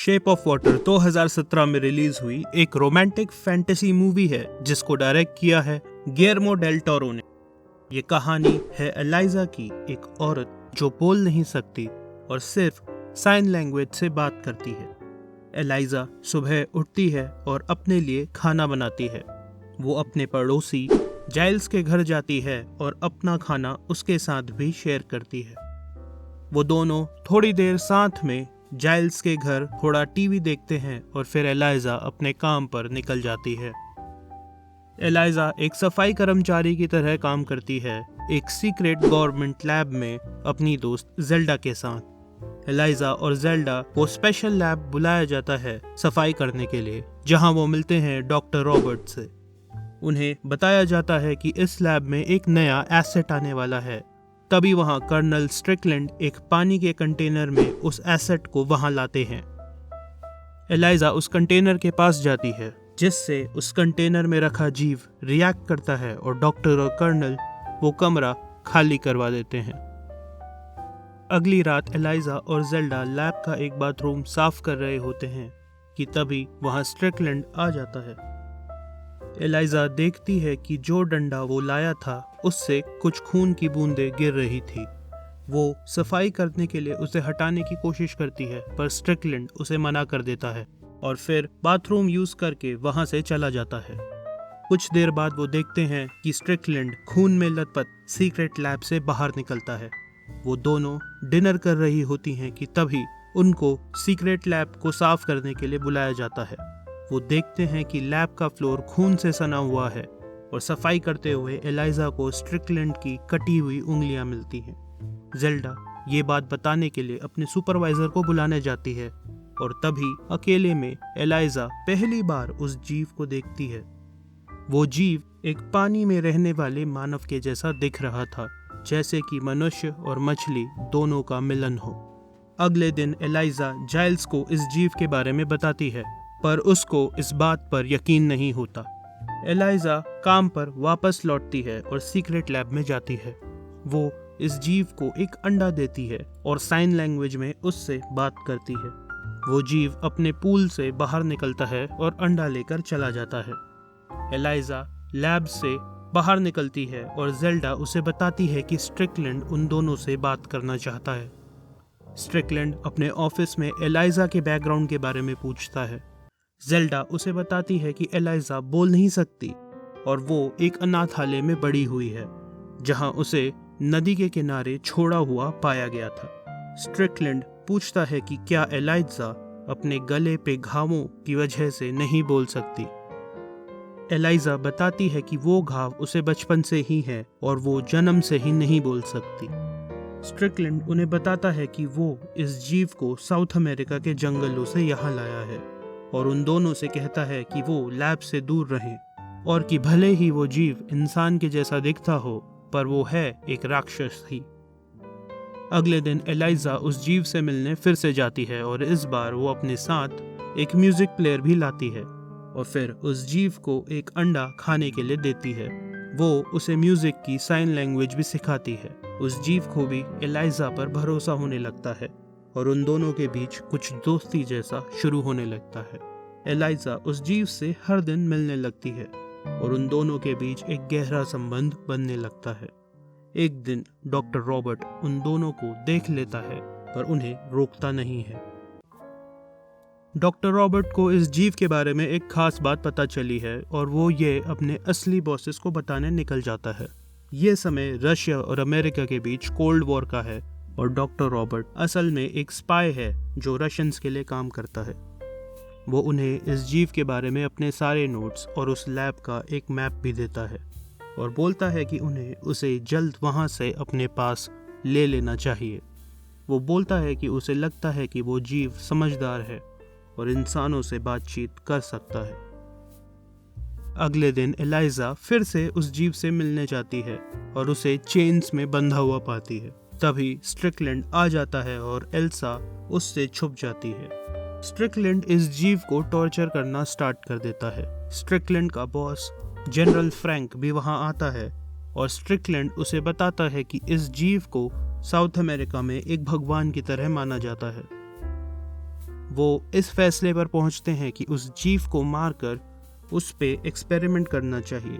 Shape of water 2017 में release हुई एक रोमांटिक फैंटेसी मूवी है जिसको डायरेक्ट किया है गिलर्मो डेल टोरो ने। ये कहानी है एलाइजा की, एक औरत जो बोल नहीं सकती और सिर्फ साइन लैंग्वेज से बात करती है। एलाइजा सुबह उठती है और अपने लिए खाना बनाती है। वो अपने पड़ोसी जाइल्स के घर जाती है और अपना खाना उसके साथ भी शेयर करती है। वो दोनों थोड़ी देर साथ में जाइल्स के घर थोड़ा टीवी देखते हैं और फिर एलाइजा अपने काम पर निकल जाती है। एलाइजा एक सफाई कर्मचारी की तरह काम करती है, एक सीक्रेट गवर्नमेंट लैब में अपनी दोस्त जेल्डा के साथ। एलाइजा और जेल्डा को स्पेशल लैब बुलाया जाता है सफाई करने के लिए, जहां वो मिलते हैं डॉक्टर रॉबर्ट से। उन्हें बताया जाता है कि इस लैब में एक नया एसेट आने वाला है। तभी वहां कर्नल स्ट्रिकलैंड एक पानी के कंटेनर में उस एसेट को वहां लाते हैं। एलाइजा उस कंटेनर के पास जाती है, जिससे उस कंटेनर में रखा जीव रिएक्ट करता है और डॉक्टर और कर्नल वो कमरा खाली करवा देते हैं। अगली रात एलाइजा और जेल्डा लैब का एक बाथरूम साफ कर रहे होते हैं कि तभी वहां स्ट्रिकलैंड आ जाता है। एलाइजा देखती है कि जो डंडा वो लाया था उससे कुछ खून की बूंदें गिर रही थी। वो सफाई करने के लिए उसे हटाने की कोशिश करती है, पर स्ट्रिकलैंड उसे मना कर देता है और फिर बाथरूम यूज करके वहां से चला जाता है। कुछ देर बाद वो देखते हैं कि स्ट्रिकलैंड खून में लथपथ सीक्रेट लैब से बाहर निकलता है। वो दोनों डिनर कर रही होती हैं कि तभी उनको सीक्रेट लैब को साफ करने के लिए बुलाया जाता है। वो देखते हैं कि लैब का फ्लोर खून से सना हुआ है और सफाई करते हुए एलाइजा को स्ट्रिकलैंड की कटी हुई उंगलियां मिलती हैं। जेल्डा ये बात बताने के लिए अपने सुपरवाइजर को बुलाने जाती है और तभी अकेले में एलाइजा पहली बार उस जीव को देखती है। वो जीव एक पानी में रहने वाले मानव के जैसा दिख रहा था, जैसे कि मनुष्य और मछली दोनों का मिलन हो। अगले दिन एलाइजा जाइल्स को इस जीव के बारे में बताती है, पर उसको इस बात पर यकीन नहीं होता। एलाइजा काम पर वापस लौटती है और सीक्रेट लैब में जाती है। वो इस जीव को एक अंडा देती है और साइन लैंग्वेज में उससे बात करती है। वो जीव अपने पूल से बाहर निकलता है और अंडा लेकर चला जाता है। एलाइजा लैब से बाहर निकलती है और जेल्डा उसे बताती है कि स्ट्रिकलैंड उन दोनों से बात करना चाहता है। स्ट्रिकलैंड अपने ऑफिस में एलाइजा के बैकग्राउंड के बारे में पूछता है। जेल्डा उसे बताती है कि एलाइजा बोल नहीं सकती और वो एक अनाथालय में बड़ी हुई है, जहां उसे नदी के किनारे छोड़ा हुआ पाया गया था। स्ट्रिकलैंड पूछता है कि क्या एलाइजा अपने गले पे घावों की वजह से नहीं बोल सकती। एलाइजा बताती है कि वो घाव उसे बचपन से ही है और वो जन्म से ही नहीं बोल सकती। स्ट्रिकलैंड उन्हें बताता है कि वो इस जीव को साउथ अमेरिका के जंगलों से यहाँ लाया है और उन दोनों से कहता है कि वो लैब से दूर रहें और कि भले ही वो जीव इंसान के जैसा दिखता हो, पर वो है एक राक्षस ही। अगले दिन एलाइजा उस जीव से मिलने फिर से जाती है और इस बार वो अपने साथ एक म्यूजिक प्लेयर भी लाती है और फिर उस जीव को एक अंडा खाने के लिए देती है। वो उसे म्यूजिक की साइन लैंग्वेज भी सिखाती है। उस जीव को भी एलाइजा पर भरोसा होने लगता है और उन दोनों के बीच कुछ दोस्ती जैसा शुरू होने लगता है। एलाइजा उस जीव से हर दिन मिलने लगती है और उन दोनों के बीच एक गहरा संबंध बनने लगता है। एक दिन डॉक्टर रॉबर्ट उन दोनों को देख लेता है, पर उन्हें रोकता नहीं है। डॉक्टर रॉबर्ट को इस जीव के बारे में एक खास बात पता चली है और वो ये अपने असली बॉसेस को बताने निकल जाता है। ये समय रशिया और अमेरिका के बीच कोल्ड वॉर का है और डॉक्टर रॉबर्ट असल में एक स्पाई है जो रशियंस के लिए काम करता है। वो उन्हें इस जीव के बारे में अपने सारे नोट्स और उस लैब का एक मैप भी देता है और बोलता है कि उन्हें उसे जल्द वहाँ से अपने पास ले लेना चाहिए। वो बोलता है कि उसे लगता है कि वो जीव समझदार है और इंसानों से बातचीत कर सकता है। अगले दिन एलाइजा फिर से उस जीव से मिलने जाती है और उसे चेन्स में बंधा हुआ पाती है। तभी स्ट्रिकलैंड आ जाता है और एल्सा उससे छुप जाती है। स्ट्रिकलैंड इस जीव को टॉर्चर करना स्टार्ट कर देता है। स्ट्रिकलैंड का बॉस जनरल फ्रैंक भी वहां आता है और स्ट्रिकलैंड उसे बताता है कि इस जीव को साउथ अमेरिका में एक भगवान की तरह माना जाता है। वो इस फैसले पर पहुंचते हैं कि उस जीव को मारकर उस पे एक्सपेरिमेंट करना चाहिए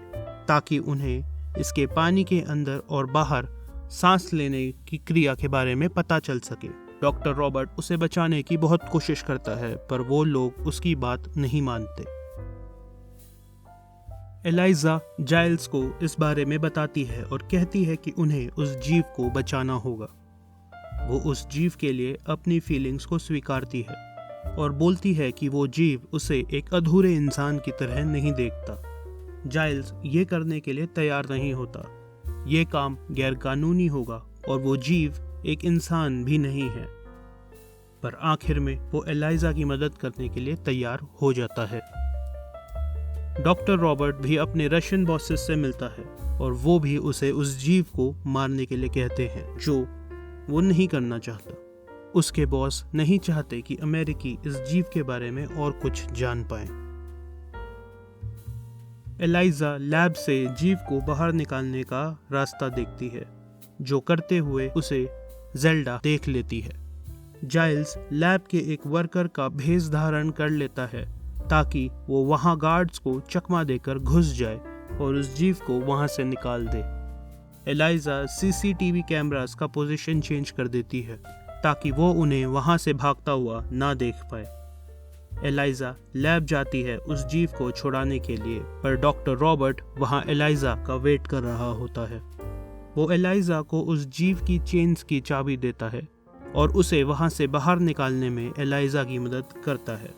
ताकि उन्हें इसके पानी के अंदर और बाहर सांस लेने की क्रिया के बारे में पता चल सके। डॉक्टर रॉबर्ट उसे बचाने की बहुत कोशिश करता है पर वो लोग उसकी बात नहीं मानते। एलाइजा जाइल्स को इस बारे में बताती है और कहती है कि उन्हें उस जीव को बचाना होगा। वो उस जीव के लिए अपनी फीलिंग्स को स्वीकारती है और बोलती है कि वो जीव उसे एक अधूरे इंसान की तरह नहीं देखता। जाइल्स ये करने के लिए तैयार नहीं होता। ये काम गैरकानूनी होगा और वो जीव एक इंसान भी नहीं है। पर आखिर में वो एलाइजा की मदद करने के लिए तैयार हो जाता है। डॉक्टर रॉबर्ट भी अपने रशियन बॉसेस से मिलता है और वो भी उसे उस जीव को मारने के लिए कहते हैं जो वो नहीं करना चाहता। उसके बॉस नहीं चाहते कि अमेरिकी इस जीव के बारे में और कुछ जान पाए। एलाइजा लैब से जीव को बाहर निकालने का रास्ता देखती है, जो करते हुए उसे जेल्डा देख लेती है। जाइल्स लैब के एक वर्कर का भेष धारण कर लेता है ताकि वो वहां गार्ड्स को चकमा देकर घुस जाए और उस जीव को वहां से निकाल दे। एलाइजा सीसीटीवी कैमरास का पोजीशन चेंज कर देती है ताकि वो उन्हें वहां से भागता हुआ ना देख पाए। एलाइजा लैब जाती है उस जीव को छुड़ाने के लिए, पर डॉक्टर रॉबर्ट वहां एलाइजा का वेट कर रहा होता है। वो एलाइजा को उस जीव की चेन्स की चाबी देता है और उसे वहां से बाहर निकालने में एलाइजा की मदद करता है।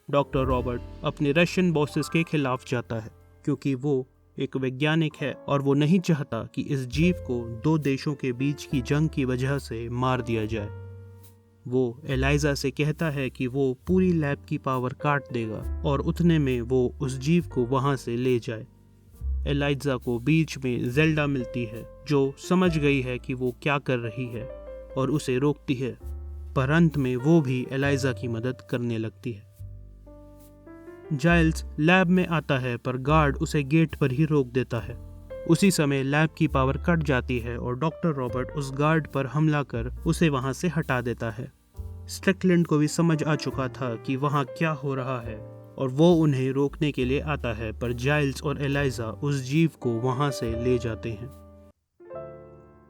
डॉक्टर रॉबर्ट अपने रशियन बॉसेस के खिलाफ जाता है क्योंकि वो एक वैज्ञानिक है और वो नहीं चाहता कि इस जीव को दो देशों के बीच की जंग की वजह से मार दिया जाए। वो एलाइजा से कहता है कि वो पूरी लैब की पावर काट देगा और उतने में वो उस जीव को वहां से ले जाए। एलाइजा को बीच में जेल्डा मिलती है जो समझ गई है कि वो क्या कर रही है और उसे रोकती है, पर अंत में वो भी एलाइजा की मदद करने लगती है। जाइल्स लैब में आता है पर गार्ड उसे गेट पर ही रोक देता है। उसी समय लैब की पावर कट जाती है और डॉक्टर रॉबर्ट उस गार्ड पर हमला कर उसे वहां से हटा देता है। स्ट्रिकलैंड को भी समझ आ चुका था कि वहां क्या हो रहा है और वो उन्हें रोकने के लिए आता है, पर जाइल्स और एलाइजा उस जीव को वहां से ले जाते हैं।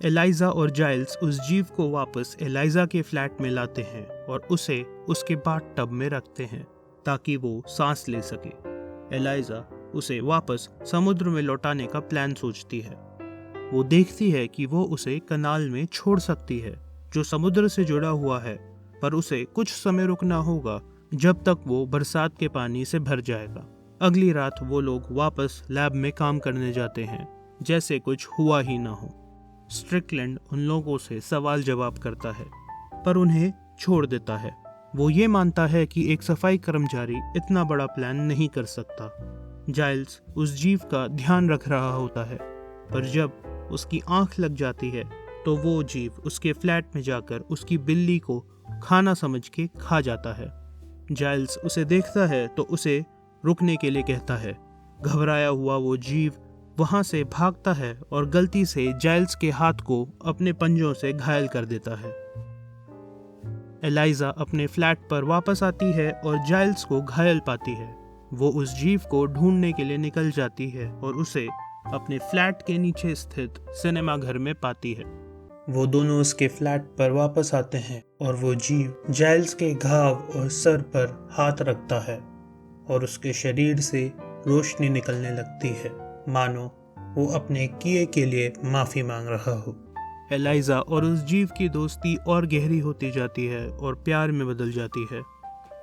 एलाइजा और जाइल्स उस जीव को वापस एलाइजा के फ्लैट में लाते हैं और उसे उसके बाथटब में रखते हैं ताकि वो सांस ले सके। एलाइजा उसे वापस समुद्र में लौटाने का प्लान सोचती है। वो देखती है कि वो उसे कनाल में छोड़ सकती है जो समुद्र से जुड़ा हुआ है, पर उसे कुछ समय रुकना होगा जब तक वो बरसात के पानी से भर जाएगा। अगली रात वो लोग वापस लैब में काम करने जाते हैं जैसे कुछ हुआ ही ना हो। स्ट्रिकलैंड उन लोगों से सवाल जवाब करता है पर उन्हें छोड़ देता है। वो ये मानता है कि एक सफाई कर्मचारी इतना बड़ा प्लान नहीं कर सकता। जाइल्स उस जीव का ध्यान रख रहा होता है, पर जब उसकी आंख लग जाती है तो वो जीव उसके फ्लैट में जाकर उसकी बिल्ली को खाना समझ के खा जाता है। जाइल्स उसे देखता है तो उसे रुकने के लिए कहता है। घबराया हुआ वो जीव वहां से भागता है और गलती से जाइल्स के हाथ को अपने पंजों से घायल कर देता है। एलाइजा अपने फ्लैट पर वापस आती है और जाइल्स को घायल पाती है। वो उस जीव को ढूंढने के लिए निकल जाती है और उसे अपने फ्लैट के नीचे स्थित सिनेमा घर में पाती है। वो दोनों उसके फ्लैट पर वापस आते हैं और वो जीव जाइल्स के घाव और सर पर हाथ रखता है और उसके शरीर से रोशनी निकलने लगती है, मानो वो अपने किए के लिए माफी मांग रहा हो। एलाइजा और उस जीव की दोस्ती और गहरी होती जाती है और प्यार में बदल जाती है।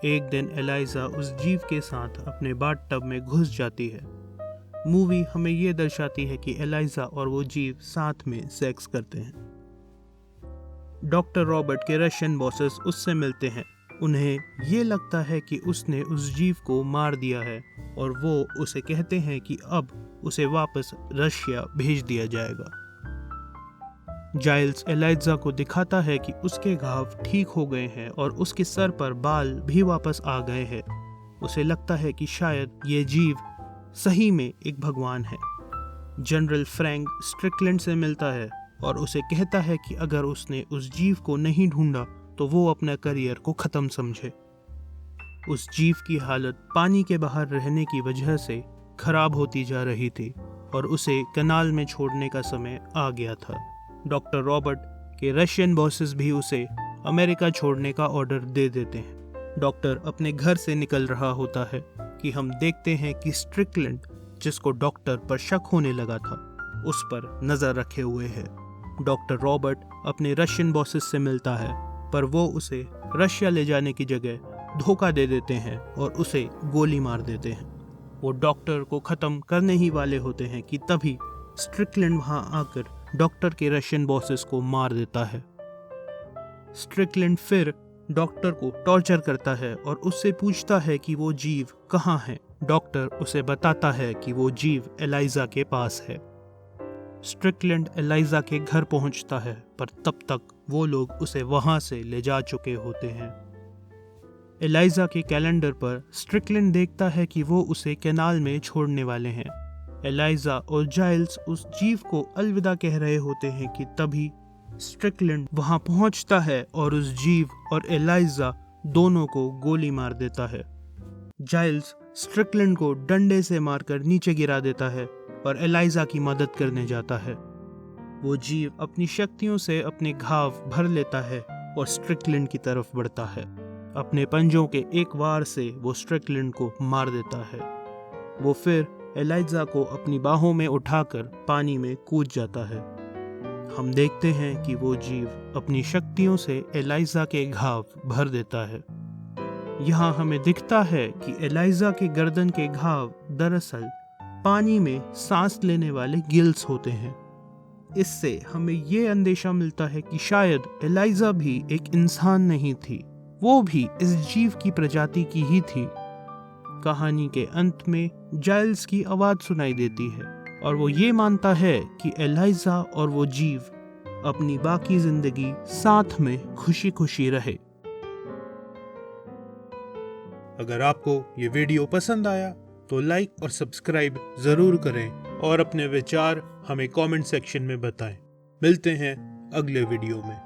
एक दिन एलाइजा उस जीव के साथ अपने बाथटब में घुस जाती है। मूवी हमें ये दर्शाती है कि एलाइजा और वो जीव साथ में सेक्स करते हैं। डॉक्टर रॉबर्ट के रशियन बॉसेस उससे मिलते हैं। उन्हें ये लगता है कि उसने उस जीव को मार दिया है और वो उसे कहते हैं कि अब उसे वापस रशिया भेज दिया जाएगा। जाइल्स एलाइजा को दिखाता है कि उसके घाव ठीक हो गए हैं और उसके सर पर बाल भी वापस आ गए हैं। उसे लगता है कि शायद ये जीव सही में एक भगवान है। जनरल फ्रैंक स्ट्रिकलैंड से मिलता है और उसे कहता है कि अगर उसने उस जीव को नहीं ढूंढा तो वो अपना करियर को ख़त्म समझे। उस जीव की हालत पानी के बाहर रहने की वजह से खराब होती जा रही थी और उसे कनाल में छोड़ने का समय आ गया था। डॉक्टर रॉबर्ट के रशियन बॉसेस भी उसे अमेरिका छोड़ने का ऑर्डर दे देते हैं। डॉक्टर अपने घर से निकल रहा होता है कि हम देखते हैं कि स्ट्रिकलैंड, जिसको डॉक्टर पर शक होने लगा था, उस पर नजर रखे हुए है। डॉक्टर रॉबर्ट अपने रशियन बॉसेस से मिलता है, पर वो उसे रशिया ले जाने की जगह धोखा दे देते हैं और उसे गोली मार देते हैं। वो डॉक्टर को खत्म करने ही वाले होते हैं कि तभी स्ट्रिकलैंड वहां आकर डॉक्टर के रशियन बॉसेस को मार देता है। स्ट्रिकलैंड फिर डॉक्टर को टॉर्चर करता है और उससे पूछता है कि वो जीव कहाँ है। डॉक्टर उसे बताता है कि वो जीव एलाइजा के पास है। स्ट्रिकलैंड एलाइजा के घर पहुंचता है, पर तब तक वो लोग उसे वहां से ले जा चुके होते हैं। एलाइजा के कैलेंडर पर स्ट्रिकलैंड देखता है कि वो उसे कैनाल में छोड़ने वाले हैं। एलाइजा और जाइल्स उस जीव को अलविदा कह रहे होते हैं कि तभी स्ट्रिकलैंड वहां पहुंचता है और उस जीव और एलाइजा दोनों को गोली मार देता है। जाइल्स स्ट्रिकलैंड को डंडे से मारकर नीचे गिरा देता है और एलाइजा की मदद करने जाता है। वो जीव अपनी शक्तियों से अपने घाव भर लेता है और स्ट्रिकलैंड की तरफ बढ़ता है। अपने पंजों के एक वार से वो स्ट्रिकलैंड को मार देता है। वो फिर एलाइजा को अपनी बाहों में उठाकर पानी में कूद जाता है। हम देखते हैं कि वो जीव अपनी शक्तियों से एलाइजा के घाव भर देता है। यहाँ हमें दिखता है कि एलाइजा के गर्दन के घाव दरअसल पानी में सांस लेने वाले गिल्स होते हैं। इससे हमें ये अंदेशा मिलता है कि शायद एलाइजा भी एक इंसान नहीं थी, वो भी इस जीव की प्रजाति की ही थी। कहानी के अंत में जाइल्स की आवाज सुनाई देती है और वो ये मानता है कि एलाइजा और वो जीव अपनी बाकी जिंदगी साथ में खुशी खुशी रहे। अगर आपको ये वीडियो पसंद आया तो लाइक और सब्सक्राइब जरूर करें और अपने विचार हमें कमेंट सेक्शन में बताएं। मिलते हैं अगले वीडियो में।